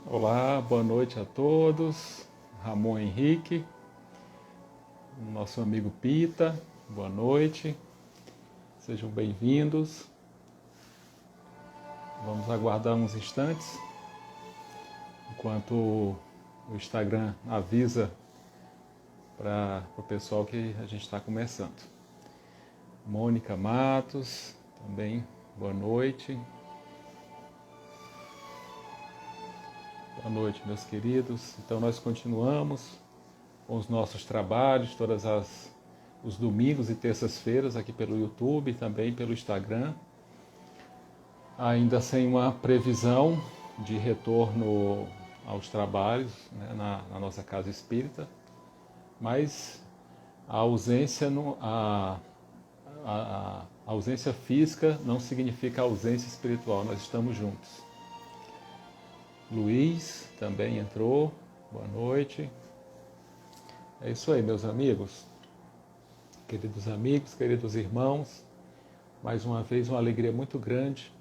Olá, boa noite a todos. Ramon Henrique, nosso amigo Pita, boa noite. Sejam bem-vindos. Vamos aguardar uns instantes, enquanto o Instagram avisa para o pessoal que a gente está começando. Mônica Matos, também, boa noite. Boa noite, meus queridos. Então nós continuamos com os nossos trabalhos, os domingos e terças-feiras aqui pelo YouTube e também pelo Instagram. Ainda sem uma previsão de retorno aos trabalhos, né, na nossa casa espírita, mas a ausência física não significa ausência espiritual, nós estamos juntos. Luiz também entrou, boa noite. É isso aí, meus amigos, queridos irmãos, mais uma vez uma alegria muito grande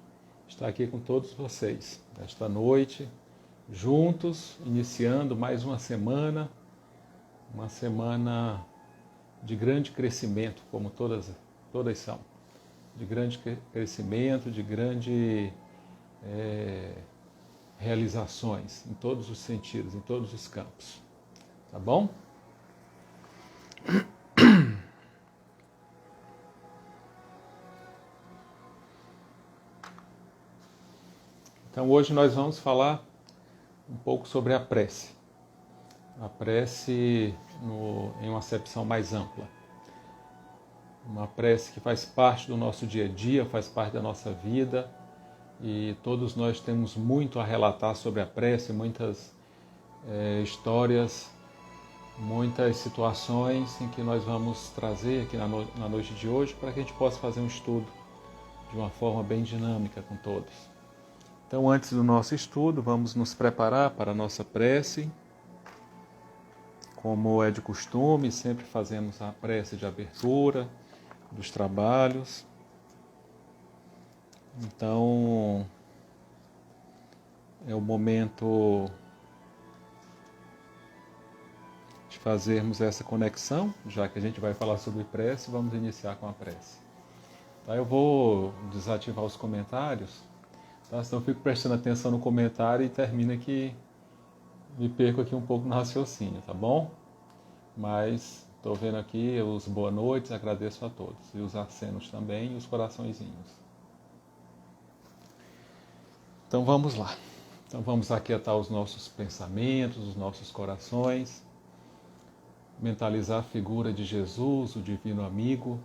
estar aqui com todos vocês, esta noite, juntos, iniciando mais uma semana de grande crescimento, como todas são, de grande crescimento, de grande realizações em todos os sentidos, em todos os campos. Tá bom? Então hoje nós vamos falar um pouco sobre a prece. A prece em uma acepção mais ampla. Uma prece que faz parte do nosso dia a dia, faz parte da nossa vida, e todos nós temos muito a relatar sobre a prece, muitas histórias, muitas situações em que nós vamos trazer aqui na noite de hoje para que a gente possa fazer um estudo de uma forma bem dinâmica com todos. Então, antes do nosso estudo, vamos nos preparar para a nossa prece. Como é de costume, sempre fazemos a prece de abertura dos trabalhos. Então, é o momento de fazermos essa conexão, já que a gente vai falar sobre prece, vamos iniciar com a prece. Tá, eu vou desativar os comentários, tá? Senão eu fico prestando atenção no comentário e termina que me perco aqui um pouco no raciocínio, tá bom? Mas estou vendo aqui os boa noites, agradeço a todos. E os acenos também e os coraçõezinhos. Então vamos lá. Então vamos aquietar os nossos pensamentos, os nossos corações. Mentalizar a figura de Jesus, o divino amigo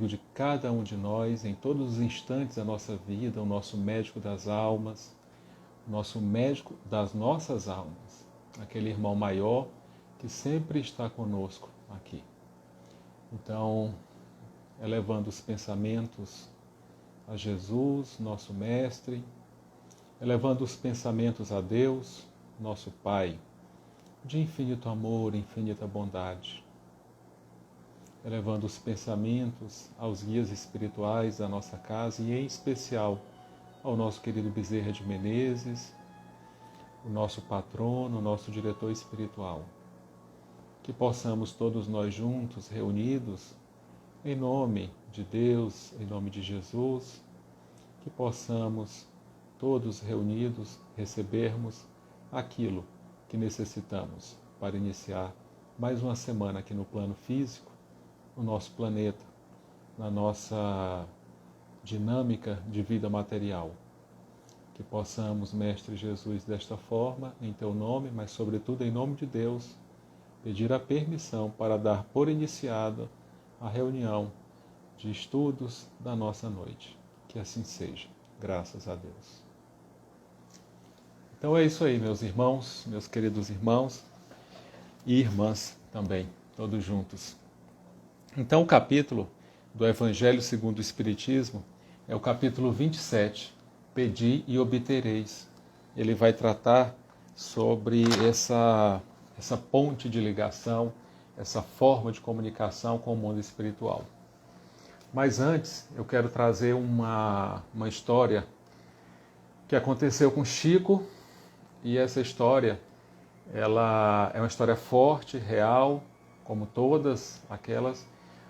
de cada um de nós, em todos os instantes da nossa vida, o nosso médico das almas, o nosso médico das nossas almas, aquele irmão maior que sempre está conosco aqui. Então, elevando os pensamentos a Jesus, nosso Mestre, elevando os pensamentos a Deus, nosso Pai, de infinito amor, infinita bondade, elevando os pensamentos aos guias espirituais da nossa casa e, em especial, ao nosso querido Bezerra de Menezes, o nosso patrono, o nosso diretor espiritual. Que possamos todos nós juntos, reunidos, em nome de Deus, em nome de Jesus, que possamos todos reunidos recebermos aquilo que necessitamos para iniciar mais uma semana aqui no plano físico, no nosso planeta, na nossa dinâmica de vida material. Que possamos, Mestre Jesus, desta forma, em Teu nome, mas sobretudo em nome de Deus, pedir a permissão para dar por iniciada a reunião de estudos da nossa noite. Que assim seja, graças a Deus. Então é isso aí, meus irmãos, meus queridos irmãos e irmãs também, todos juntos. Então o capítulo do Evangelho segundo o Espiritismo é o capítulo 27, Pedi e obtereis. Ele vai tratar sobre essa ponte de ligação, essa forma de comunicação com o mundo espiritual. Mas antes, eu quero trazer uma história que aconteceu com Chico e essa história, ela é uma história forte, real, como todas aquelas,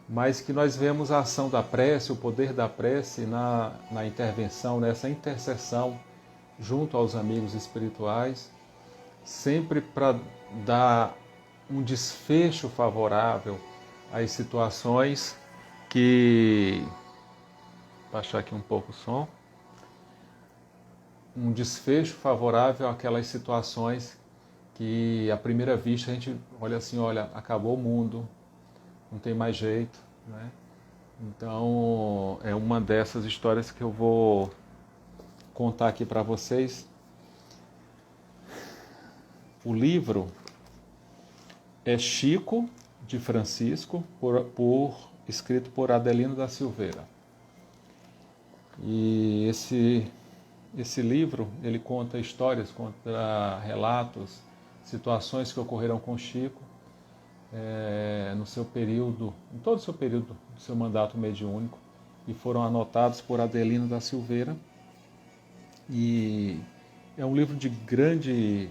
mas que nós vemos a ação da prece, o poder da prece na intervenção, nessa intercessão junto aos amigos espirituais, sempre para dar um desfecho favorável às situações que... baixar aqui um pouco o som. Um desfecho favorável àquelas situações que, à primeira vista, a gente olha assim, olha, acabou o mundo, não tem mais jeito, né? Então, é uma dessas histórias que eu vou contar aqui para vocês. O livro é Chico de Francisco, escrito por Adelino da Silveira. E esse livro, ele conta histórias, conta relatos, situações que ocorreram com Chico no seu período, em todo o seu período do seu mandato mediúnico, e foram anotados por Adelino da Silveira. E é um livro de grande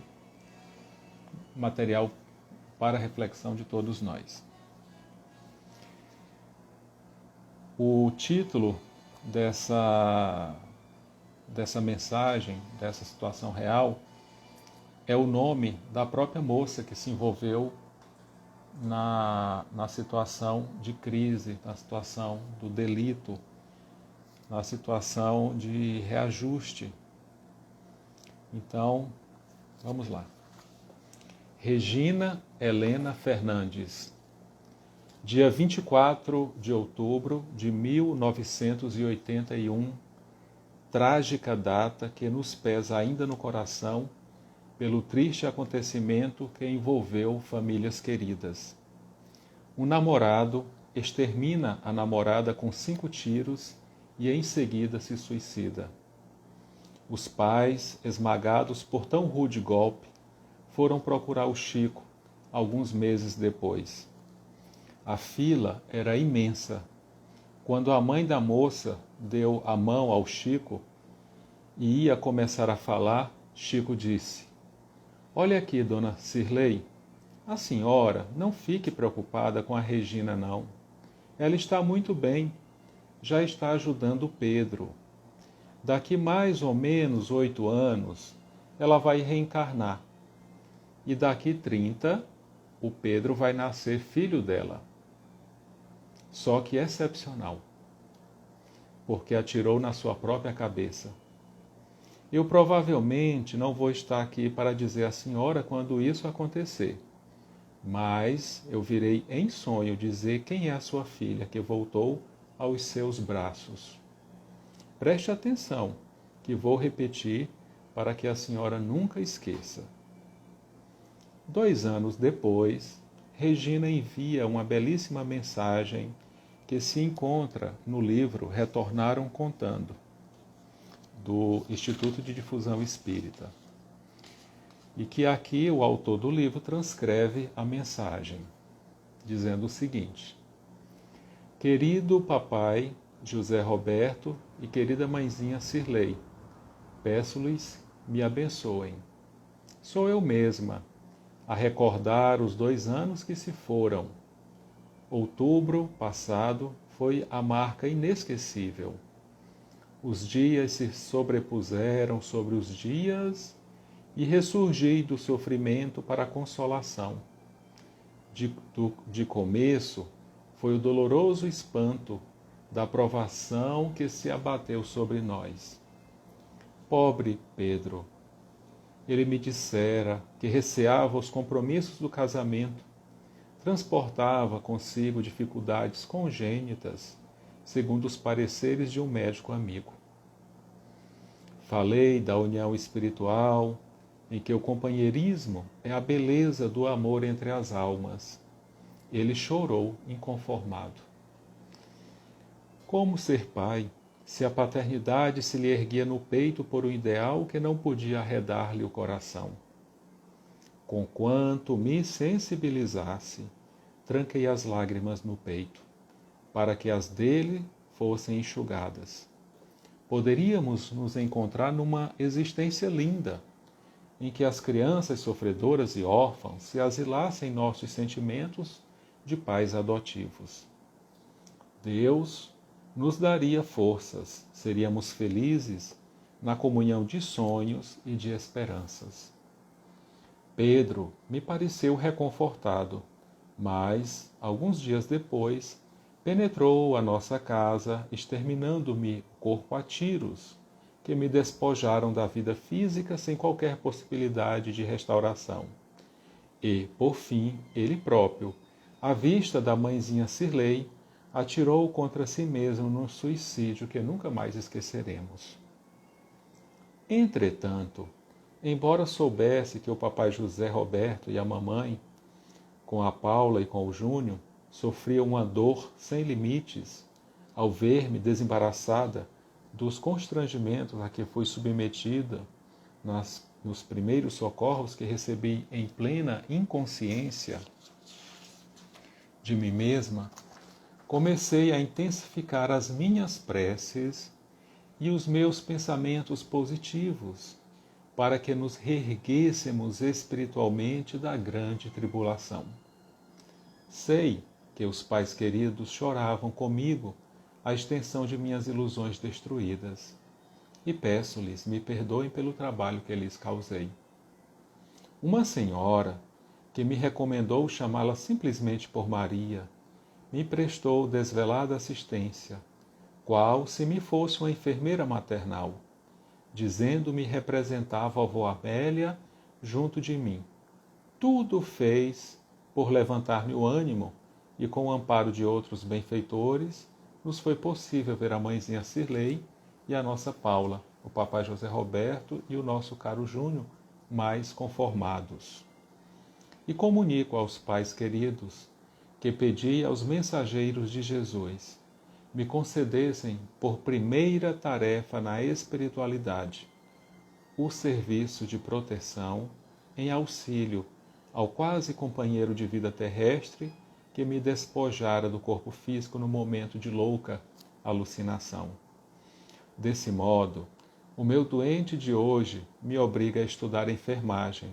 material para a reflexão de todos nós. O título dessa mensagem, dessa situação real, é o nome da própria moça que se envolveu na situação de crise, na situação do delito, na situação de reajuste. Então, vamos lá. Regina Helena Fernandes, dia 24 de outubro de 1981, trágica data que nos pesa ainda no coração pelo triste acontecimento que envolveu famílias queridas. Um namorado extermina a namorada com 5 tiros e em seguida se suicida. Os pais, esmagados por tão rude golpe, foram procurar o Chico alguns meses depois. A fila era imensa. Quando a mãe da moça deu a mão ao Chico e ia começar a falar, Chico disse: "Olha aqui, dona Cirlei, a senhora não fique preocupada com a Regina, não. Ela está muito bem, já está ajudando o Pedro. Daqui mais ou menos 8 anos, ela vai reencarnar. E daqui 30, o Pedro vai nascer filho dela. Só que excepcional, porque atirou na sua própria cabeça. Eu provavelmente não vou estar aqui para dizer à senhora quando isso acontecer, mas eu virei em sonho dizer quem é a sua filha que voltou aos seus braços. Preste atenção, que vou repetir para que a senhora nunca esqueça." 2 anos depois, Regina envia uma belíssima mensagem que se encontra no livro Retornaram Contando, do Instituto de Difusão Espírita, e que aqui o autor do livro transcreve a mensagem, dizendo o seguinte: "Querido papai José Roberto e querida mãezinha Cirlei, peço-lhes me abençoem. Sou eu mesma, a recordar os 2 anos que se foram. Outubro passado foi a marca inesquecível. Os dias se sobrepuseram sobre os dias e ressurgi do sofrimento para a consolação. De começo foi o doloroso espanto da provação que se abateu sobre nós. Pobre Pedro! Ele me dissera que receava os compromissos do casamento, transportava consigo dificuldades congênitas, segundo os pareceres de um médico amigo. Falei da união espiritual, em que o companheirismo é a beleza do amor entre as almas. Ele chorou inconformado. Como ser pai, se a paternidade se lhe erguia no peito por um ideal que não podia arredar-lhe o coração? Conquanto me sensibilizasse, tranquei as lágrimas no peito, para que as dele fossem enxugadas. Poderíamos nos encontrar numa existência linda, em que as crianças sofredoras e órfãos se asilassem em nossos sentimentos de pais adotivos. Deus nos daria forças, seríamos felizes na comunhão de sonhos e de esperanças. Pedro me pareceu reconfortado, mas, alguns dias depois, penetrou a nossa casa, exterminando-me o corpo a tiros, que me despojaram da vida física sem qualquer possibilidade de restauração. E, por fim, ele próprio, à vista da mãezinha Cirlei, atirou contra si mesmo num suicídio que nunca mais esqueceremos. Entretanto, embora soubesse que o papai José Roberto e a mamãe, com a Paula e com o Júnior, sofriam uma dor sem limites ao ver-me desembaraçada dos constrangimentos a que fui submetida nos primeiros socorros que recebi em plena inconsciência de mim mesma, comecei a intensificar as minhas preces e os meus pensamentos positivos para que nos reerguêssemos espiritualmente da grande tribulação. Sei que os pais queridos choravam comigo a extensão de minhas ilusões destruídas, e peço-lhes me perdoem pelo trabalho que lhes causei. Uma senhora, que me recomendou chamá-la simplesmente por Maria, me prestou desvelada assistência, qual se me fosse uma enfermeira maternal, dizendo-me representar a vovó Amélia junto de mim. Tudo fez por levantar-me o ânimo, e com o amparo de outros benfeitores, nos foi possível ver a mãezinha Cirlei e a nossa Paula, o papai José Roberto e o nosso caro Júnior mais conformados. E comunico aos pais queridos que pedi aos mensageiros de Jesus me concedessem por primeira tarefa na espiritualidade o serviço de proteção em auxílio ao quase companheiro de vida terrestre que me despojara do corpo físico no momento de louca alucinação. Desse modo, o meu doente de hoje me obriga a estudar enfermagem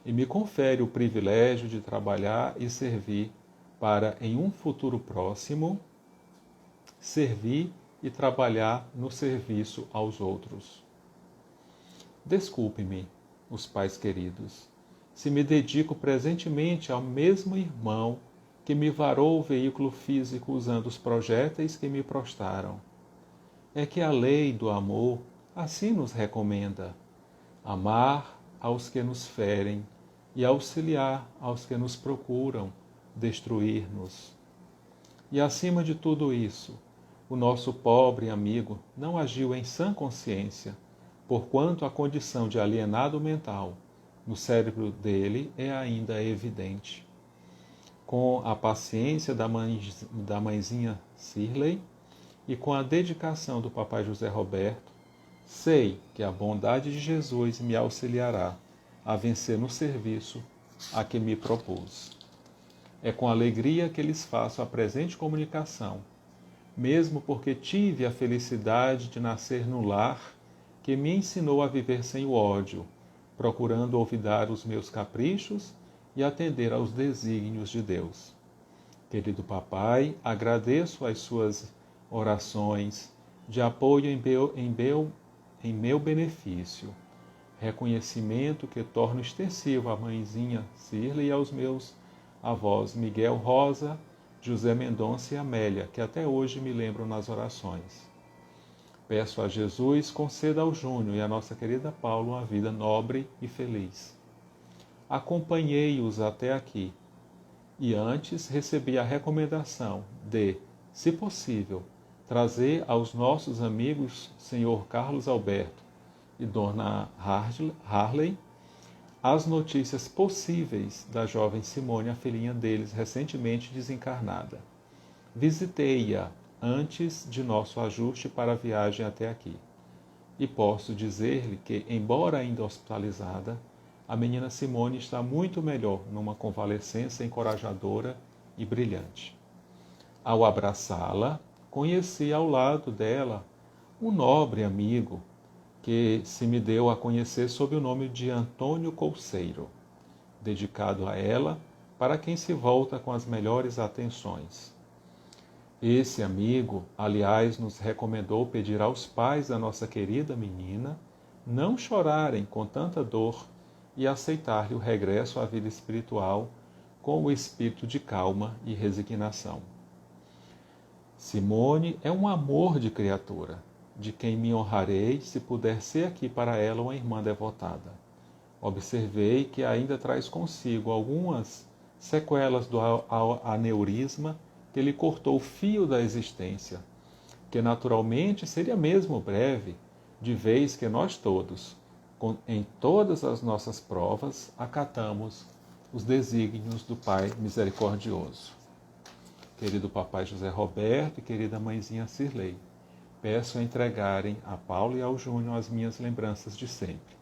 e me confere o privilégio de trabalhar e servir para, em um futuro próximo, servir e trabalhar no serviço aos outros. Desculpe-me, os pais queridos, se me dedico presentemente ao mesmo irmão que me varou o veículo físico usando os projéteis que me prostaram. É que a lei do amor assim nos recomenda: amar aos que nos ferem e auxiliar aos que nos procuram destruir-nos. E acima de tudo isso, o nosso pobre amigo não agiu em sã consciência, porquanto a condição de alienado mental no cérebro dele é ainda evidente. Com a paciência da mãezinha Cirlei e com a dedicação do papai José Roberto, sei que a bondade de Jesus me auxiliará a vencer no serviço a que me propus. É com alegria que lhes faço a presente comunicação, mesmo porque tive a felicidade de nascer no lar que me ensinou a viver sem o ódio, procurando olvidar os meus caprichos e atender aos desígnios de Deus. Querido papai, agradeço as suas orações de apoio em meu benefício, reconhecimento que torno extensivo à mãezinha Cirlei e aos meus avós Miguel Rosa, José Mendonça e Amélia, que até hoje me lembram nas orações. Peço a Jesus conceda ao Júnior e à nossa querida Paula uma vida nobre e feliz. Acompanhei-os até aqui e antes recebi a recomendação de, se possível, trazer aos nossos amigos Sr. Carlos Alberto e Dona Harley as notícias possíveis da jovem Simone, a filhinha deles, recentemente desencarnada. Visitei-a antes de nosso ajuste para a viagem até aqui. E posso dizer-lhe que, embora ainda hospitalizada, a menina Simone está muito melhor numa convalescença encorajadora e brilhante. Ao abraçá-la, conheci ao lado dela um nobre amigo, que se me deu a conhecer sob o nome de Antônio Couceiro, dedicado a ela, para quem se volta com as melhores atenções. Esse amigo, aliás, nos recomendou pedir aos pais da nossa querida menina não chorarem com tanta dor e aceitar-lhe o regresso à vida espiritual com o espírito de calma e resignação. Simone é um amor de criatura, de quem me honrarei se puder ser aqui para ela uma irmã devotada. Observei que ainda traz consigo algumas sequelas do aneurisma que lhe cortou o fio da existência, que naturalmente seria mesmo breve, de vez que nós todos, em todas as nossas provas, acatamos os desígnios do Pai misericordioso. Querido Papai José Roberto e querida Mãezinha Cirlei, peço a entregarem a Paulo e ao Júnior as minhas lembranças de sempre,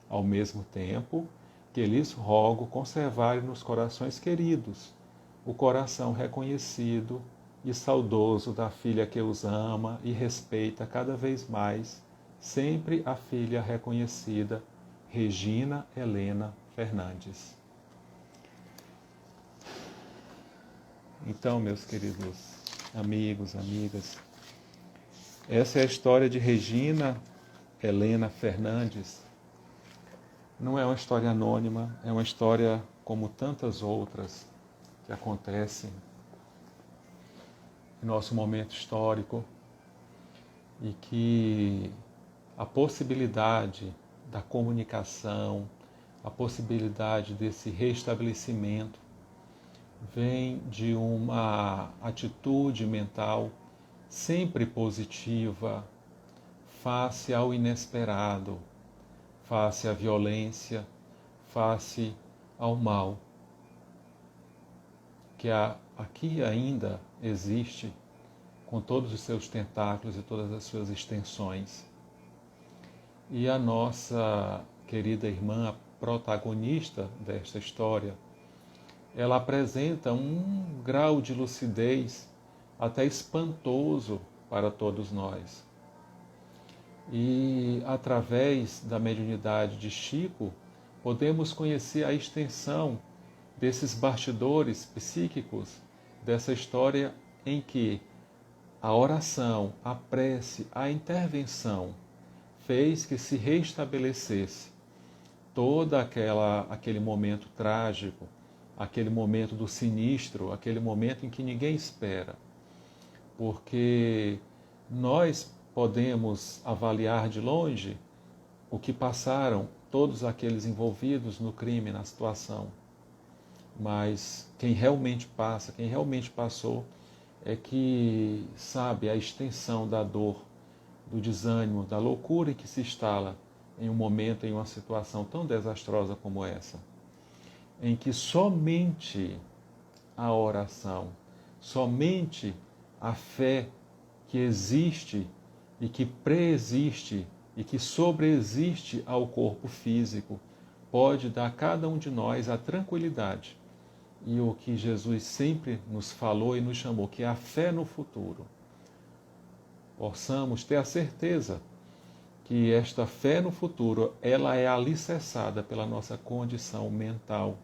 ao mesmo tempo que lhes rogo conservarem nos corações queridos o coração reconhecido e saudoso da filha que os ama e respeita cada vez mais, sempre a filha reconhecida, Regina Helena Fernandes. Então, meus queridos amigos, amigas, essa é a história de Regina Helena Fernandes. Não é uma história anônima, é uma história como tantas outras que acontecem em nosso momento histórico e que a possibilidade da comunicação, a possibilidade desse restabelecimento vem de uma atitude mental sempre positiva face ao inesperado, face à violência, face ao mal, que aqui ainda existe com todos os seus tentáculos e todas as suas extensões. E a nossa querida irmã, a protagonista desta história, ela apresenta um grau de lucidez até espantoso para todos nós. E através da mediunidade de Chico, podemos conhecer a extensão desses bastidores psíquicos, dessa história em que a oração, a prece, a intervenção fez que se restabelecesse todo aquele momento trágico, aquele momento do sinistro, aquele momento em que ninguém espera. Porque nós podemos avaliar de longe o que passaram todos aqueles envolvidos no crime, na situação. Mas quem realmente passa, quem realmente passou, é que sabe a extensão da dor, do desânimo, da loucura em que se instala em um momento, em uma situação tão desastrosa como essa, em que somente a oração, somente a fé que existe e que preexiste e que sobreexiste ao corpo físico pode dar a cada um de nós a tranquilidade e o que Jesus sempre nos falou e nos chamou, que é a fé no futuro. Possamos ter a certeza que esta fé no futuro, ela é alicerçada pela nossa condição mental,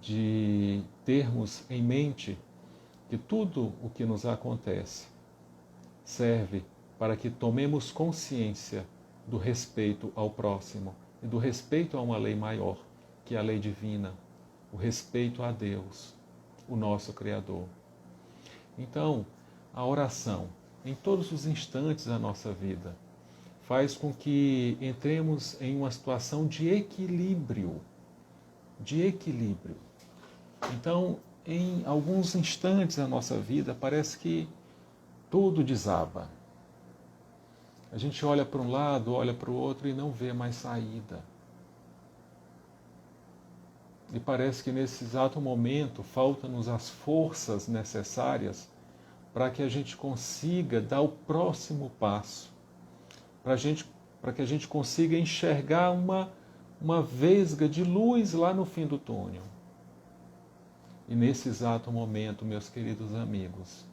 de termos em mente que tudo o que nos acontece serve para que tomemos consciência do respeito ao próximo e do respeito a uma lei maior, que é a lei divina, o respeito a Deus, o nosso Criador. Então, a oração, em todos os instantes da nossa vida, faz com que entremos em uma situação de equilíbrio. De equilíbrio. Então, em alguns instantes da nossa vida, parece que tudo desaba. A gente olha para um lado, olha para o outro e não vê mais saída. E parece que nesse exato momento faltam-nos as forças necessárias para que a gente consiga dar o próximo passo, para que a gente consiga enxergar uma vesga de luz lá no fim do túnel. E nesse exato momento, meus queridos amigos,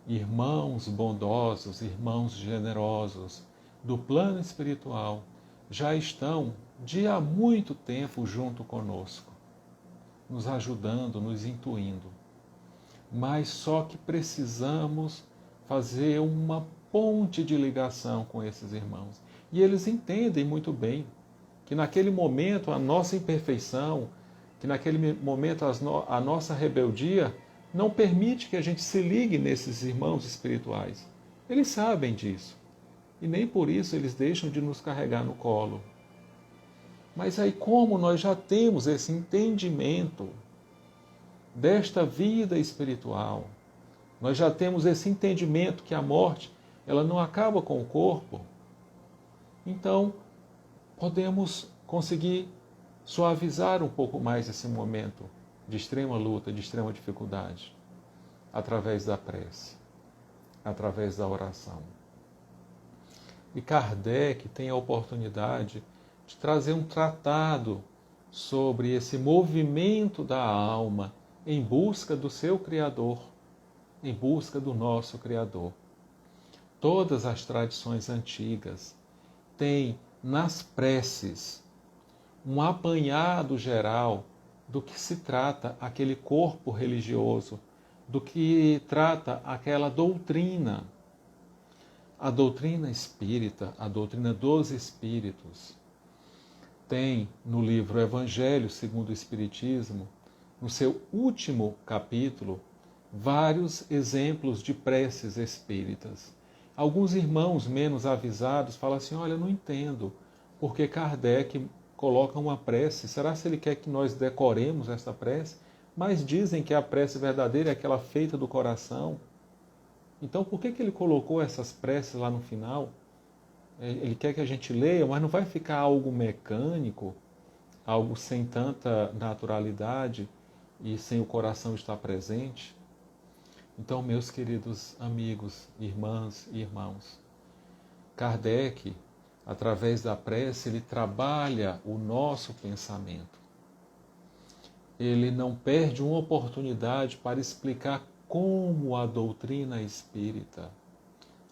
irmãos bondosos, irmãos generosos, do plano espiritual já estão de há muito tempo junto conosco, nos ajudando, nos intuindo. Mas só que precisamos fazer uma ponte de ligação com esses irmãos. E eles entendem muito bem que naquele momento a nossa imperfeição, que naquele momento a nossa rebeldia não permite que a gente se ligue nesses irmãos espirituais. Eles sabem disso. E nem por isso eles deixam de nos carregar no colo. Mas aí, como nós já temos esse entendimento desta vida espiritual, nós já temos esse entendimento que a morte ela não acaba com o corpo, então podemos conseguir suavizar um pouco mais esse momento de extrema luta, de extrema dificuldade, através da prece, através da oração. E Kardec tem a oportunidade de trazer um tratado sobre esse movimento da alma em busca do seu Criador, em busca do nosso Criador. Todas as tradições antigas têm nas preces um apanhado geral do que se trata aquele corpo religioso, do que trata aquela doutrina. A doutrina espírita, a doutrina dos espíritos, tem no livro Evangelho segundo o Espiritismo, no seu último capítulo, vários exemplos de preces espíritas. Alguns irmãos menos avisados falam assim, olha, eu não entendo porque Kardec coloca uma prece, será se ele quer que nós decoremos esta prece? Mas dizem que a prece verdadeira é aquela feita do coração. Então por que ele colocou essas preces lá no final? Ele quer que a gente leia, mas não vai ficar algo mecânico, algo sem tanta naturalidade e sem o coração estar presente? Então, meus queridos amigos, irmãs e irmãos, Kardec, através da prece, ele trabalha o nosso pensamento. Ele não perde uma oportunidade para explicar como a doutrina espírita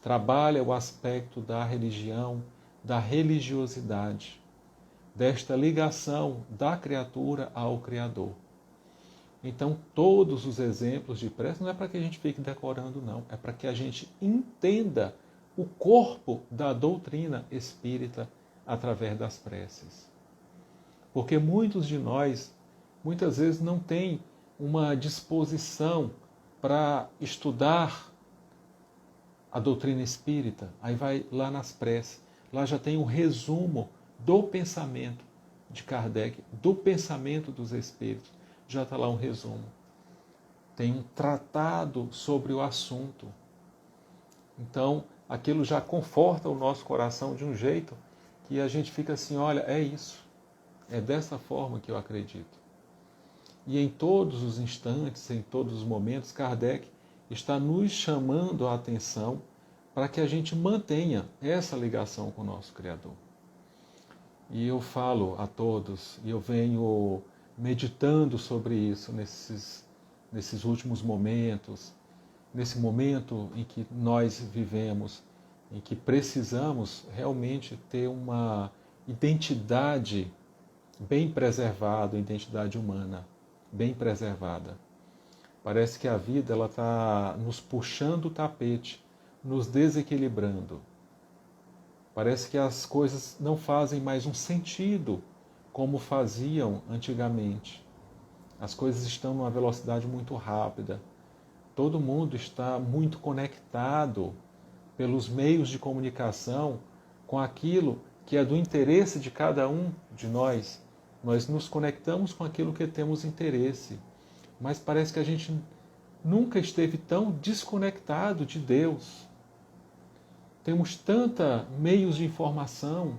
trabalha o aspecto da religião, da religiosidade, desta ligação da criatura ao Criador. Então, todos os exemplos de prece não é para que a gente fique decorando, não. É para que a gente entenda o corpo da doutrina espírita através das preces. Porque muitos de nós, muitas vezes, não têm uma disposição para estudar a doutrina espírita. Aí vai lá nas preces. Lá já tem um resumo do pensamento de Kardec, do pensamento dos espíritos. Já está lá um resumo. Tem um tratado sobre o assunto. Então, aquilo já conforta o nosso coração de um jeito que a gente fica assim, olha, é isso. É dessa forma que eu acredito. E em todos os instantes, em todos os momentos, Kardec está nos chamando a atenção para que a gente mantenha essa ligação com o nosso Criador. E eu falo a todos, e eu venho meditando sobre isso nesses últimos momentos, nesse momento em que nós vivemos, em que precisamos realmente ter uma identidade bem preservada, uma identidade humana bem preservada. Parece que a vida ela está nos puxando o tapete, nos desequilibrando. Parece que as coisas não fazem mais um sentido como faziam antigamente. As coisas estão numa velocidade muito rápida. Todo mundo está muito conectado pelos meios de comunicação com aquilo que é do interesse de cada um de nós. Nós nos conectamos com aquilo que temos interesse. Mas parece que a gente nunca esteve tão desconectado de Deus. Temos tantos meios de informação,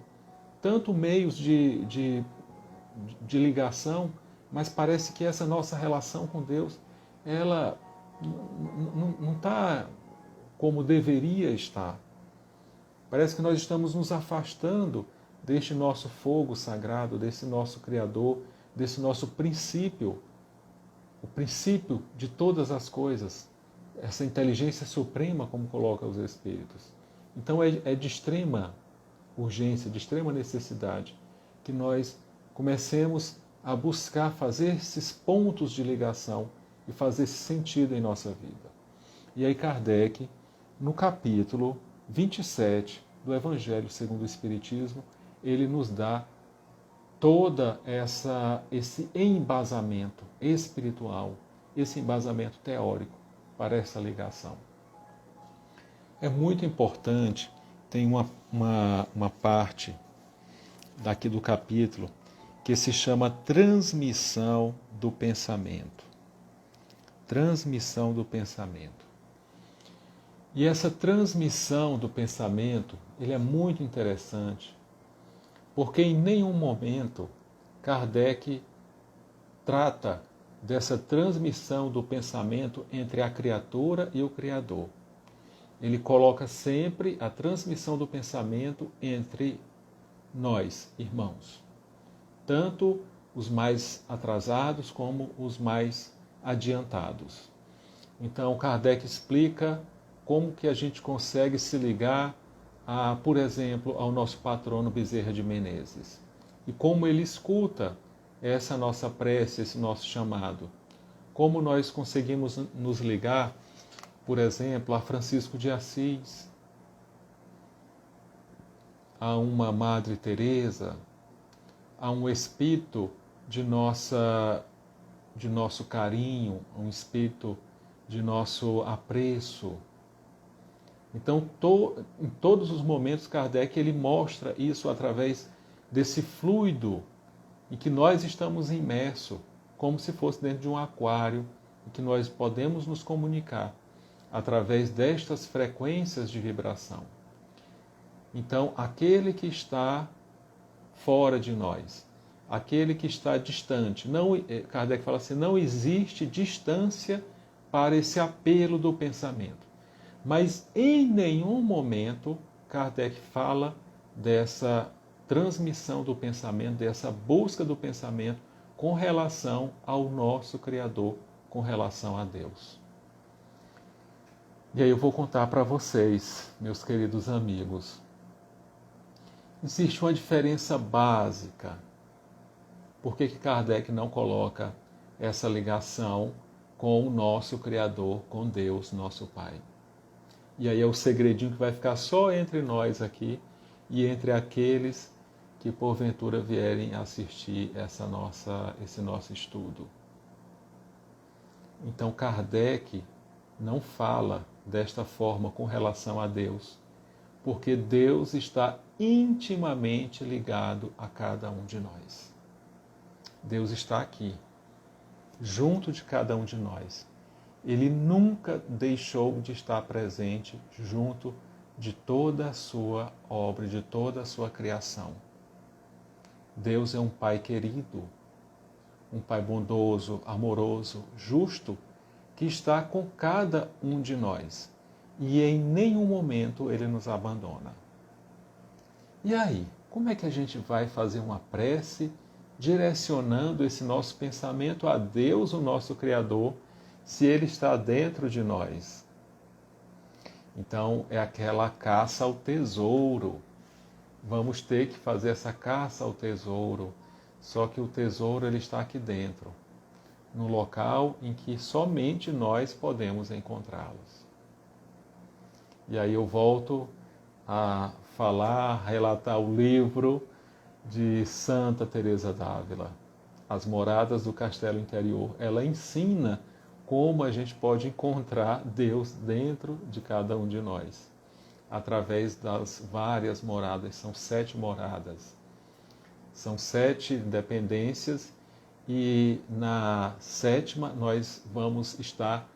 tanto meios de ligação, mas parece que essa nossa relação com Deus, ela não está como deveria estar. Parece que nós estamos nos afastando deste nosso fogo sagrado, desse nosso Criador, desse nosso princípio, o princípio de todas as coisas, essa inteligência suprema, como coloca os Espíritos. Então é de extrema urgência, de extrema necessidade, que nós comecemos a buscar fazer esses pontos de ligação e fazer esse sentido em nossa vida. E aí Kardec, no capítulo 27 do Evangelho segundo o Espiritismo, ele nos dá toda esse embasamento espiritual, esse embasamento teórico para essa ligação. É muito importante, tem uma parte daqui do capítulo que se chama transmissão do pensamento. Transmissão do pensamento. E essa transmissão do pensamento, ele é muito interessante, porque em nenhum momento Kardec trata dessa transmissão do pensamento entre a criatura e o Criador. Ele coloca sempre a transmissão do pensamento entre nós, irmãos, tanto os mais atrasados como os mais adiantados. Então, Kardec explica como que a gente consegue se ligar, por exemplo, ao nosso patrono Bezerra de Menezes, e como ele escuta essa nossa prece, esse nosso chamado. Como nós conseguimos nos ligar, por exemplo, a Francisco de Assis, a uma Madre Teresa, a um espírito de nosso carinho, um espírito de nosso apreço. Então, em todos os momentos, Kardec ele mostra isso através desse fluido em que nós estamos imersos, como se fosse dentro de um aquário, em que nós podemos nos comunicar através destas frequências de vibração. Então, aquele que está fora de nós, aquele que está distante, Kardec fala assim, não existe distância para esse apelo do pensamento. Mas em nenhum momento Kardec fala dessa transmissão do pensamento, dessa busca do pensamento com relação ao nosso Criador, com relação a Deus. E aí eu vou contar para vocês, meus queridos amigos. Existe uma diferença básica. Por que Kardec não coloca essa ligação com o nosso Criador, com Deus, nosso Pai? E aí é o segredinho que vai ficar só entre nós aqui e entre aqueles que porventura vierem assistir esse nosso estudo. Então Kardec não fala desta forma com relação a Deus, porque Deus está intimamente ligado a cada um de nós. Deus está aqui, junto de cada um de nós. Ele nunca deixou de estar presente junto de toda a sua obra, de toda a sua criação. Deus é um Pai querido, um Pai bondoso, amoroso, justo, que está com cada um de nós. E em nenhum momento Ele nos abandona. E aí, como é que a gente vai fazer uma prece direcionando esse nosso pensamento a Deus, o nosso Criador, se Ele está dentro de nós? Então, é aquela caça ao tesouro. Vamos ter que fazer essa caça ao tesouro, só que o tesouro ele está aqui dentro, no local em que somente nós podemos encontrá-los. E aí eu volto a falar, a relatar o livro de Santa Teresa d'Ávila, As Moradas do Castelo Interior. Ela ensina como a gente pode encontrar Deus dentro de cada um de nós, através das várias moradas. São 7 moradas, são 7 dependências, e na 7ª nós vamos estar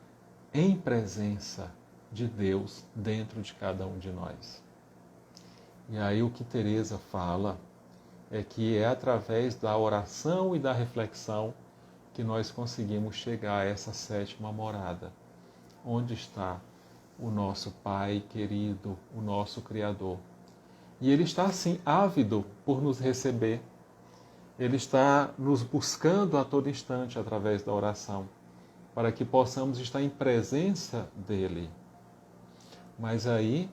em presença de Deus dentro de cada um de nós. E aí o que Teresa fala é que é através da oração e da reflexão que nós conseguimos chegar a essa 7ª morada, onde está o nosso Pai querido, o nosso Criador. E Ele está, assim, ávido por nos receber. Ele está nos buscando a todo instante através da oração, para que possamos estar em presença dEle. Mas aí,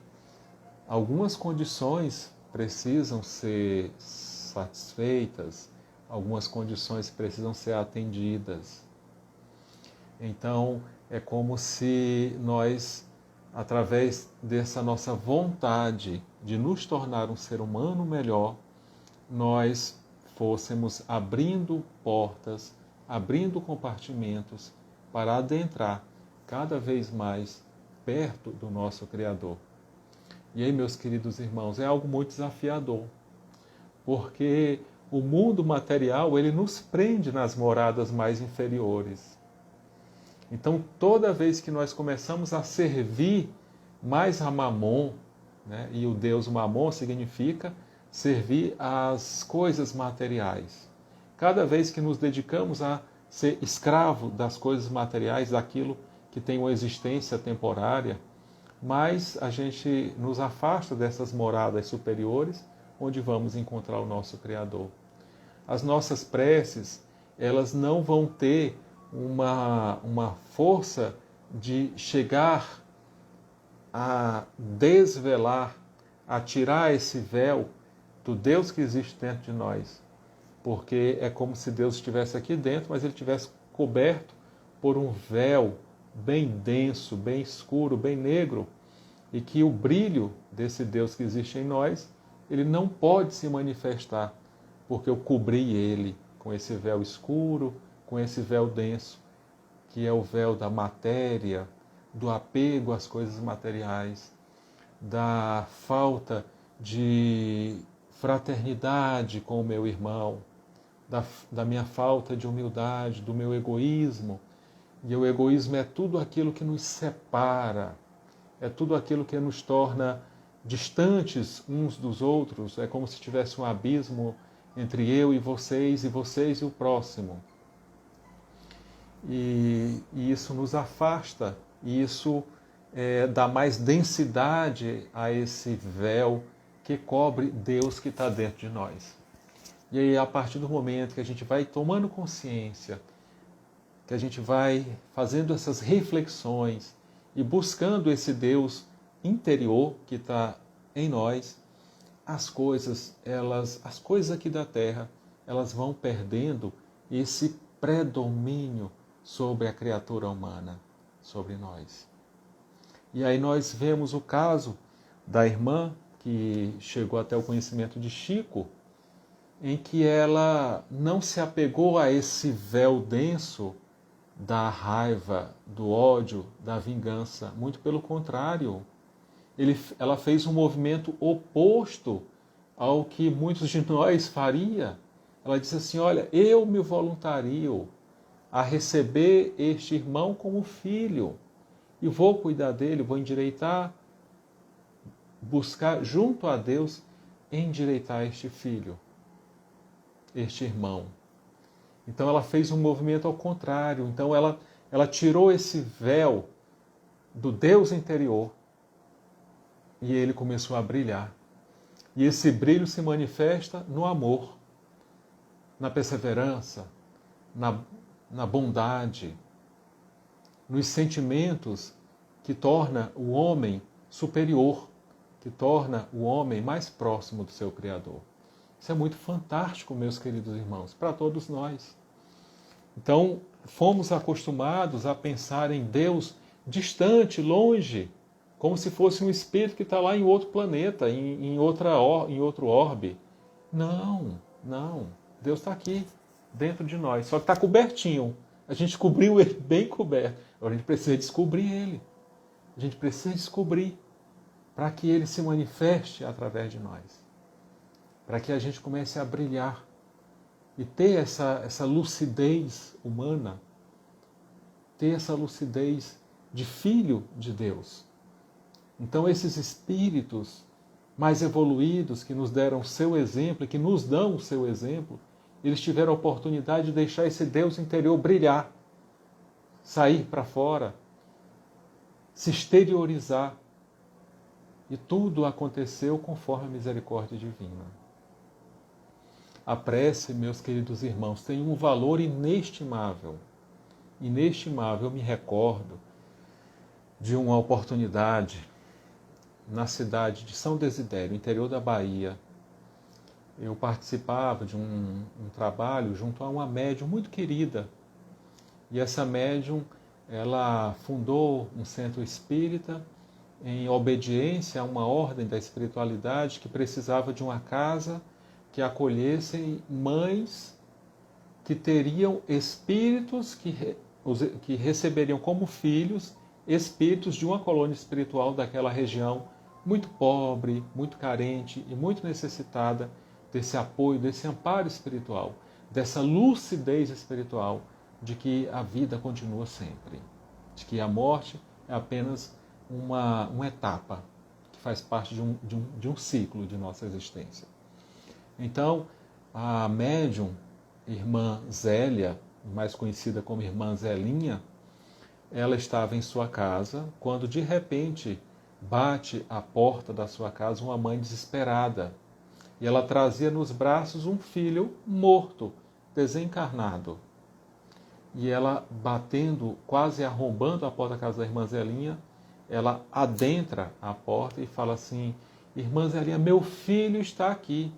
algumas condições precisam ser satisfeitas, algumas condições precisam ser atendidas. Então, é como se nós, através dessa nossa vontade de nos tornar um ser humano melhor, nós fôssemos abrindo portas, abrindo compartimentos para adentrar cada vez mais perto do nosso Criador. E aí, meus queridos irmãos, é algo muito desafiador, porque o mundo material, ele nos prende nas moradas mais inferiores. Então, toda vez que nós começamos a servir mais a Mamon, né, e o Deus Mamon significa servir às coisas materiais. Cada vez que nos dedicamos a ser escravo das coisas materiais, daquilo que tem uma existência temporária, mais a gente nos afasta dessas moradas superiores, onde vamos encontrar o nosso Criador. As nossas preces, elas não vão ter uma força de chegar a desvelar, a tirar esse véu do Deus que existe dentro de nós. Porque é como se Deus estivesse aqui dentro, mas ele estivesse coberto por um véu bem denso, bem escuro, bem negro, e que o brilho desse Deus que existe em nós, ele não pode se manifestar, porque eu cobri ele com esse véu escuro, com esse véu denso, que é o véu da matéria, do apego às coisas materiais, da falta de fraternidade com o meu irmão, da minha falta de humildade, do meu egoísmo. E o egoísmo é tudo aquilo que nos separa, é tudo aquilo que nos torna distantes uns dos outros, é como se tivesse um abismo entre eu e vocês e o próximo. E isso nos afasta, e isso dá mais densidade a esse véu que cobre Deus que está dentro de nós. E aí, a partir do momento que a gente vai tomando consciência, que a gente vai fazendo essas reflexões e buscando esse Deus interior que está em nós, as coisas aqui da terra, elas vão perdendo esse predomínio sobre a criatura humana, sobre nós. E aí nós vemos o caso da irmã que chegou até o conhecimento de Chico, em que ela não se apegou a esse véu denso da raiva, do ódio, da vingança. Muito pelo contrário, ela fez um movimento oposto ao que muitos de nós faria. Ela disse assim, olha, eu me voluntario a receber este irmão como filho e vou cuidar dele, vou endireitar, buscar junto a Deus endireitar este filho, este irmão. Então ela fez um movimento ao contrário. Então ela tirou esse véu do Deus interior e ele começou a brilhar. E esse brilho se manifesta no amor, na perseverança, na bondade, nos sentimentos que torna o homem superior, que torna o homem mais próximo do seu Criador. Isso é muito fantástico, meus queridos irmãos, para todos nós. Então, fomos acostumados a pensar em Deus distante, longe, como se fosse um espírito que está lá em outro planeta, em outro orbe. Não. Deus está aqui, dentro de nós, só que está cobertinho. A gente cobriu ele bem coberto. Agora a gente precisa descobrir ele. A gente precisa descobrir para que ele se manifeste através de nós. Para que a gente comece a brilhar e ter essa lucidez humana, ter essa lucidez de filho de Deus. Então esses espíritos mais evoluídos que nos deram o seu exemplo e que nos dão o seu exemplo, eles tiveram a oportunidade de deixar esse Deus interior brilhar, sair para fora, se exteriorizar. E tudo aconteceu conforme a misericórdia divina. A prece, meus queridos irmãos, tem um valor inestimável. Inestimável. Eu me recordo de uma oportunidade na cidade de São Desidério, interior da Bahia, eu participava de um trabalho junto a uma médium muito querida. E essa médium, ela fundou um centro espírita em obediência a uma ordem da espiritualidade que precisava de uma casa que acolhessem mães que teriam espíritos que receberiam como filhos espíritos de uma colônia espiritual daquela região muito pobre, muito carente e muito necessitada desse apoio, desse amparo espiritual, dessa lucidez espiritual de que a vida continua sempre, de que a morte é apenas uma etapa que faz parte de um ciclo de nossa existência. Então, a médium, irmã Zélia, mais conhecida como irmã Zelinha, ela estava em sua casa quando de repente bate à porta da sua casa uma mãe desesperada. E ela trazia nos braços um filho morto, desencarnado. E ela batendo, quase arrombando a porta da casa da irmã Zelinha, ela adentra a porta e fala assim: irmã Zelinha, meu filho está aqui.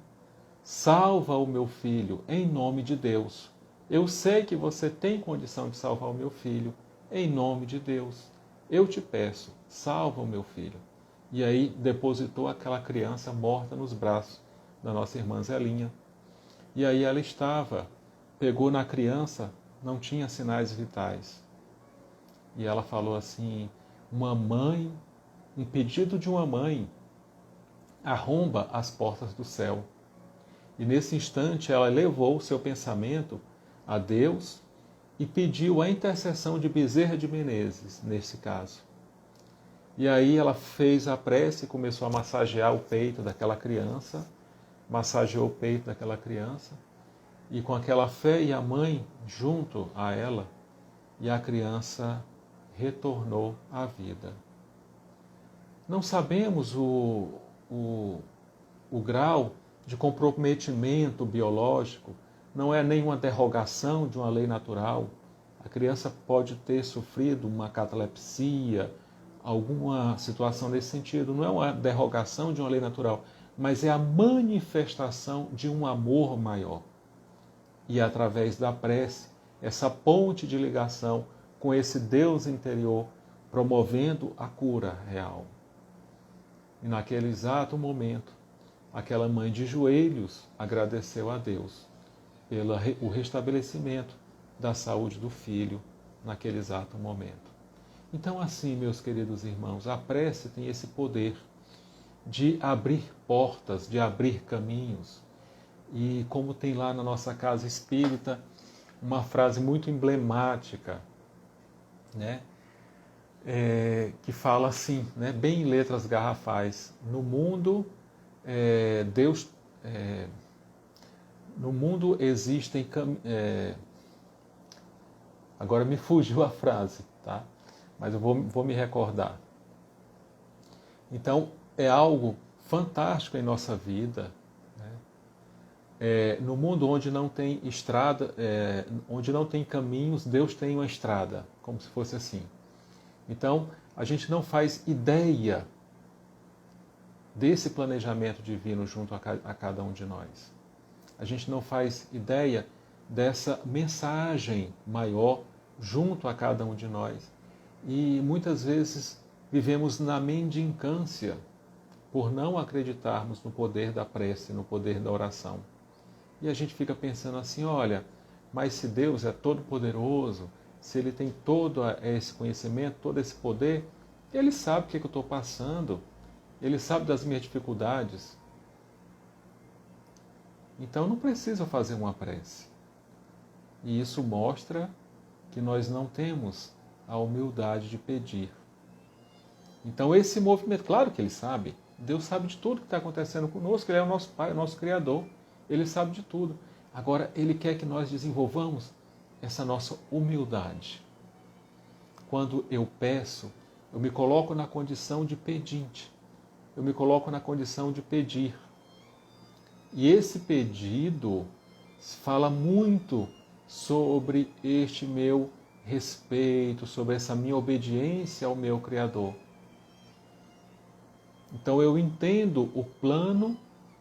Salva o meu filho, em nome de Deus. Eu sei que você tem condição de salvar o meu filho, em nome de Deus. Eu te peço, salva o meu filho. E aí depositou aquela criança morta nos braços da nossa irmã Zelinha. E aí ela estava, pegou na criança, não tinha sinais vitais. E ela falou assim: uma mãe, um pedido de uma mãe, arromba as portas do céu. E nesse instante ela levou o seu pensamento a Deus e pediu a intercessão de Bezerra de Menezes, nesse caso. E aí ela fez a prece e começou a massagear o peito daquela criança, massageou o peito daquela criança, e com aquela fé e a mãe junto a ela, e a criança retornou à vida. Não sabemos o grau de comprometimento biológico, não é nenhuma derrogação de uma lei natural. A criança pode ter sofrido uma catalepsia, alguma situação nesse sentido. Não é uma derrogação de uma lei natural, mas é a manifestação de um amor maior. E através da prece, essa ponte de ligação com esse Deus interior, promovendo a cura real. E naquele exato momento, aquela mãe de joelhos agradeceu a Deus pelo o restabelecimento da saúde do filho naquele exato momento. Então, assim, meus queridos irmãos, a prece tem esse poder de abrir portas, de abrir caminhos. E como tem lá na nossa casa espírita uma frase muito emblemática, né? Que fala assim, né? Bem em letras garrafais: no mundo no mundo existem agora me fugiu a frase, tá? Mas eu vou me recordar. Então, é algo fantástico em nossa vida, né? No mundo onde não tem estrada, onde não tem caminhos, Deus tem uma estrada, como se fosse assim. Então, a gente não faz ideia desse planejamento divino junto a cada um de nós. A gente não faz ideia dessa mensagem maior junto a cada um de nós. E muitas vezes vivemos na mendicância por não acreditarmos no poder da prece, no poder da oração. E a gente fica pensando assim: olha, mas se Deus é todo poderoso, se Ele tem todo esse conhecimento, todo esse poder, Ele sabe o que eu estou passando, Ele sabe das minhas dificuldades. Então não precisa fazer uma prece. E isso mostra que nós não temos a humildade de pedir. Então esse movimento, claro que Ele sabe, Deus sabe de tudo que está acontecendo conosco, Ele é o nosso Pai, o nosso Criador, Ele sabe de tudo. Agora Ele quer que nós desenvolvamos essa nossa humildade. Quando eu peço, eu me coloco na condição de pedinte, eu me coloco na condição de pedir. E esse pedido fala muito sobre este meu respeito, sobre essa minha obediência ao meu Criador. Então eu entendo o plano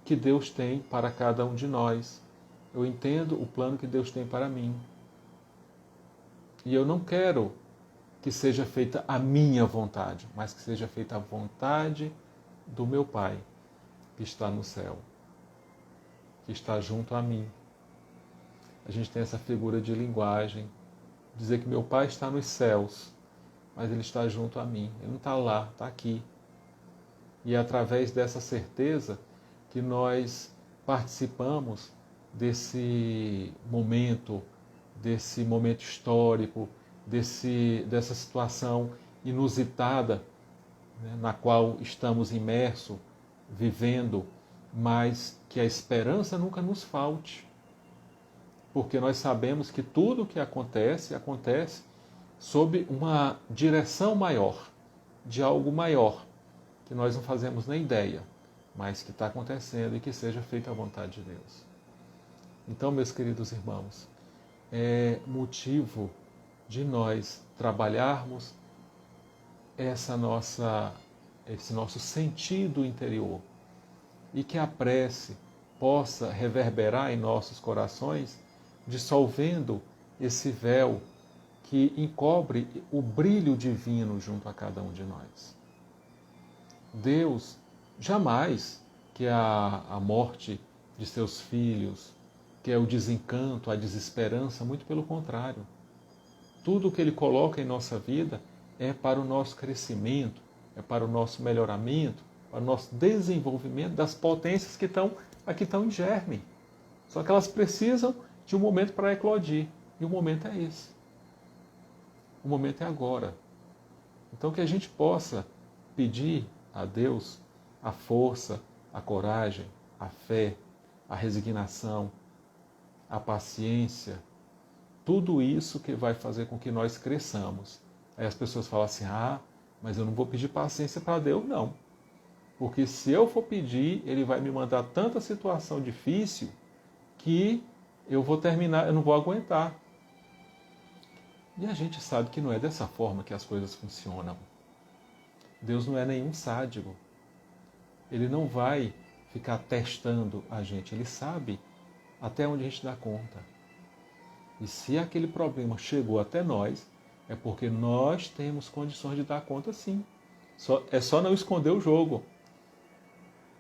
que Deus tem para cada um de nós. Eu entendo o plano que Deus tem para mim. E eu não quero que seja feita a minha vontade, mas que seja feita a vontade do meu Pai, que está no céu, que está junto a mim. A gente tem essa figura de linguagem, dizer que meu Pai está nos céus, mas Ele está junto a mim. Ele não está lá, está aqui. E é através dessa certeza que nós participamos desse momento histórico, dessa situação inusitada, né, na qual estamos imersos, vivendo, mas que a esperança nunca nos falte. Porque nós sabemos que tudo o que acontece, acontece sob uma direção maior, de algo maior, que nós não fazemos nem ideia, mas que está acontecendo e que seja feita a vontade de Deus. Então, meus queridos irmãos, é motivo de nós trabalharmos esse nosso sentido interior e que a prece possa reverberar em nossos corações, dissolvendo esse véu que encobre o brilho divino junto a cada um de nós. Deus jamais quer a morte de seus filhos, quer o desencanto, a desesperança, muito pelo contrário. Tudo o que Ele coloca em nossa vida é para o nosso crescimento, é para o nosso melhoramento, para o nosso desenvolvimento das potências que estão em germe. Só que elas precisam de um momento para eclodir. E o momento é esse. O momento é agora. Então que a gente possa pedir a Deus a força, a coragem, a fé, a resignação, a paciência, tudo isso que vai fazer com que nós cresçamos. Aí as pessoas falam assim, mas eu não vou pedir paciência para Deus, não. Porque se eu for pedir, Ele vai me mandar tanta situação difícil que eu vou terminar, eu não vou aguentar. E a gente sabe que não é dessa forma que as coisas funcionam. Deus não é nenhum sádico. Ele não vai ficar testando a gente. Ele sabe até onde a gente dá conta. E se aquele problema chegou até nós, é porque nós temos condições de dar conta, sim. É só não esconder o jogo.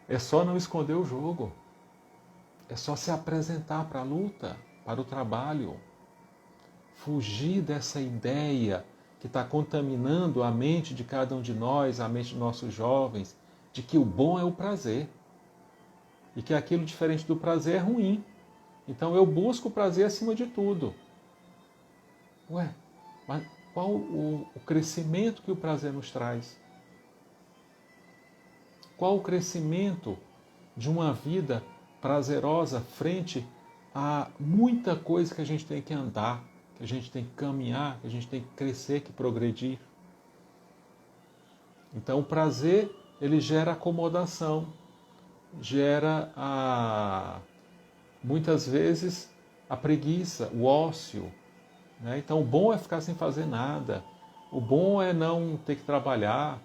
É só não esconder o jogo. É só se apresentar para a luta, para o trabalho. Fugir dessa ideia que está contaminando a mente de cada um de nós, a mente dos nossos jovens, de que o bom é o prazer. E que aquilo diferente do prazer é ruim. Então eu busco o prazer acima de tudo. Mas qual o crescimento que o prazer nos traz? Qual o crescimento de uma vida prazerosa frente a muita coisa que a gente tem que andar, que a gente tem que caminhar, que a gente tem que crescer, que progredir? Então o prazer, ele gera acomodação, gera muitas vezes a preguiça, o ócio. Né? Então o bom é ficar sem fazer nada, o bom é não ter que trabalhar,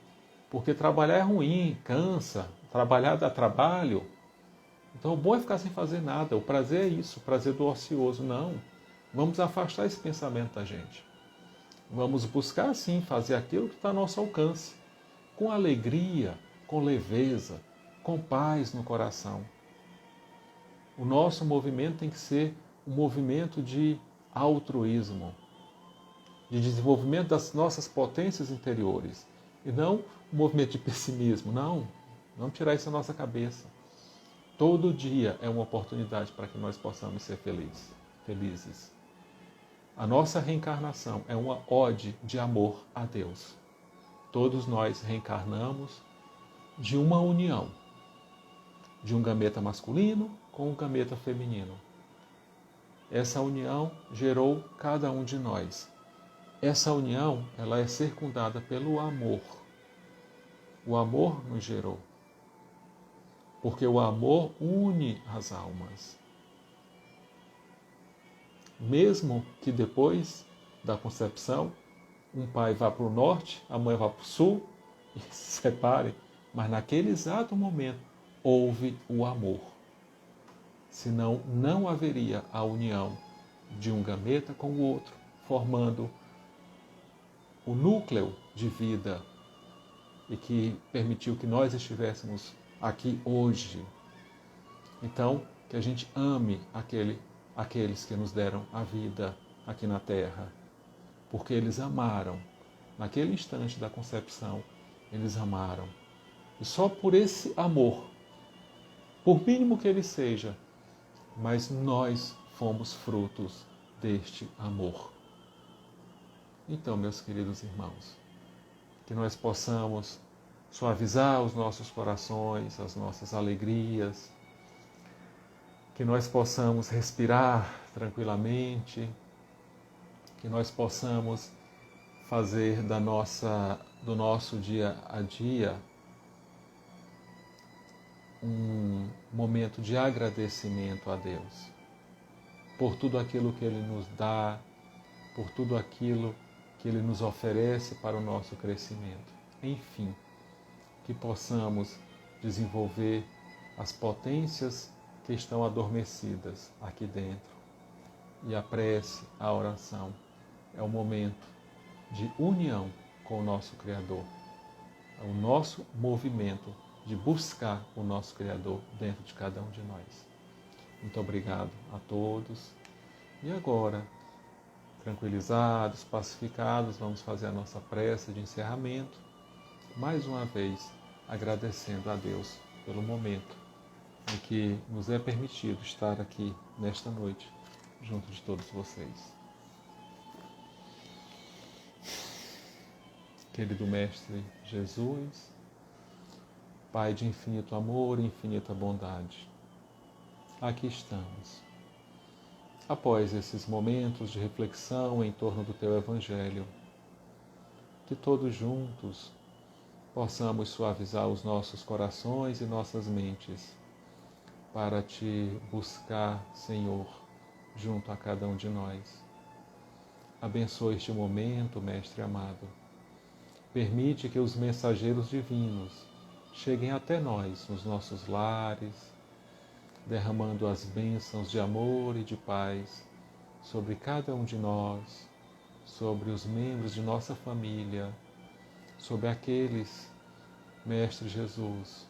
porque trabalhar é ruim, cansa, trabalhar dá trabalho. Então o bom é ficar sem fazer nada, o prazer é isso, o prazer do ocioso. Não, vamos afastar esse pensamento da gente. Vamos buscar sim fazer aquilo que está ao nosso alcance, com alegria, com leveza, com paz no coração. O nosso movimento tem que ser um movimento de altruísmo, de desenvolvimento das nossas potências interiores, e não um movimento de pessimismo. Não tirar isso da nossa cabeça. Todo dia é uma oportunidade para que nós possamos ser felizes. A nossa reencarnação é uma ode de amor a Deus. Todos nós reencarnamos de uma união, de um gameta masculino com um gameta feminino. Essa união gerou cada um de nós. Essa união, ela é circundada pelo amor. O amor nos gerou. Porque o amor une as almas. Mesmo que depois da concepção, um pai vá para o norte, a mãe vá para o sul e se separem, mas naquele exato momento, houve o amor. Senão, não haveria a união de um gameta com o outro, formando o núcleo de vida e que permitiu que nós estivéssemos aqui hoje. Então, que a gente ame aqueles que nos deram a vida aqui na Terra, porque eles amaram. Naquele instante da concepção, eles amaram. E só por esse amor, por mínimo que ele seja, mas nós fomos frutos deste amor. Então, meus queridos irmãos, que nós possamos suavizar os nossos corações, as nossas alegrias, que nós possamos respirar tranquilamente, que nós possamos fazer do nosso dia a dia um momento de agradecimento a Deus por tudo aquilo que Ele nos dá, por tudo aquilo que Ele nos oferece para o nosso crescimento. Enfim, que possamos desenvolver as potências que estão adormecidas aqui dentro. E a prece, a oração, é o momento de união com o nosso Criador. É o nosso movimento de buscar o nosso Criador dentro de cada um de nós. Muito obrigado a todos. E agora, tranquilizados, pacificados, vamos fazer a nossa prece de encerramento. Mais uma vez, agradecendo a Deus pelo momento em que nos é permitido estar aqui nesta noite, junto de todos vocês. Querido Mestre Jesus, Pai de infinito amor e infinita bondade, aqui estamos. Após esses momentos de reflexão em torno do Teu Evangelho, que todos juntos possamos suavizar os nossos corações e nossas mentes para Te buscar, Senhor, junto a cada um de nós. Abençoa este momento, Mestre amado. Permite que os mensageiros divinos cheguem até nós, nos nossos lares, derramando as bênçãos de amor e de paz sobre cada um de nós, sobre os membros de nossa família, sobre aqueles, Mestre Jesus,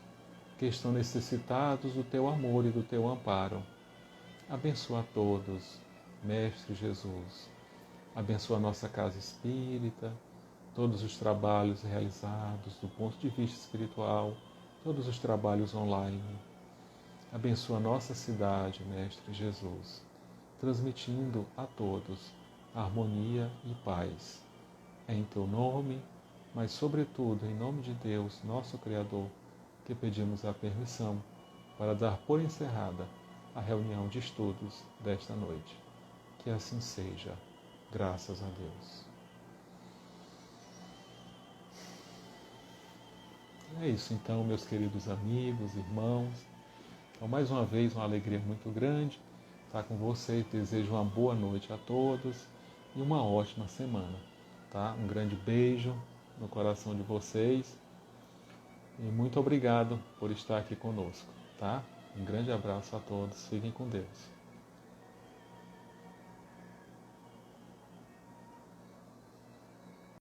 que estão necessitados do Teu amor e do Teu amparo. Abençoa a todos, Mestre Jesus. Abençoa a nossa casa espírita, todos os trabalhos realizados do ponto de vista espiritual, todos os trabalhos online. Abençoa a nossa cidade, Mestre Jesus, transmitindo a todos harmonia e paz. É em Teu nome, mas sobretudo em nome de Deus, nosso Criador, que pedimos a permissão para dar por encerrada a reunião de estudos desta noite. Que assim seja, graças a Deus. É isso então, meus queridos amigos, irmãos. Então, mais uma vez, uma alegria muito grande estar com vocês. Desejo uma boa noite a todos e uma ótima semana. Tá? Um grande beijo no coração de vocês e muito obrigado por estar aqui conosco. Tá? Um grande abraço a todos. Fiquem com Deus.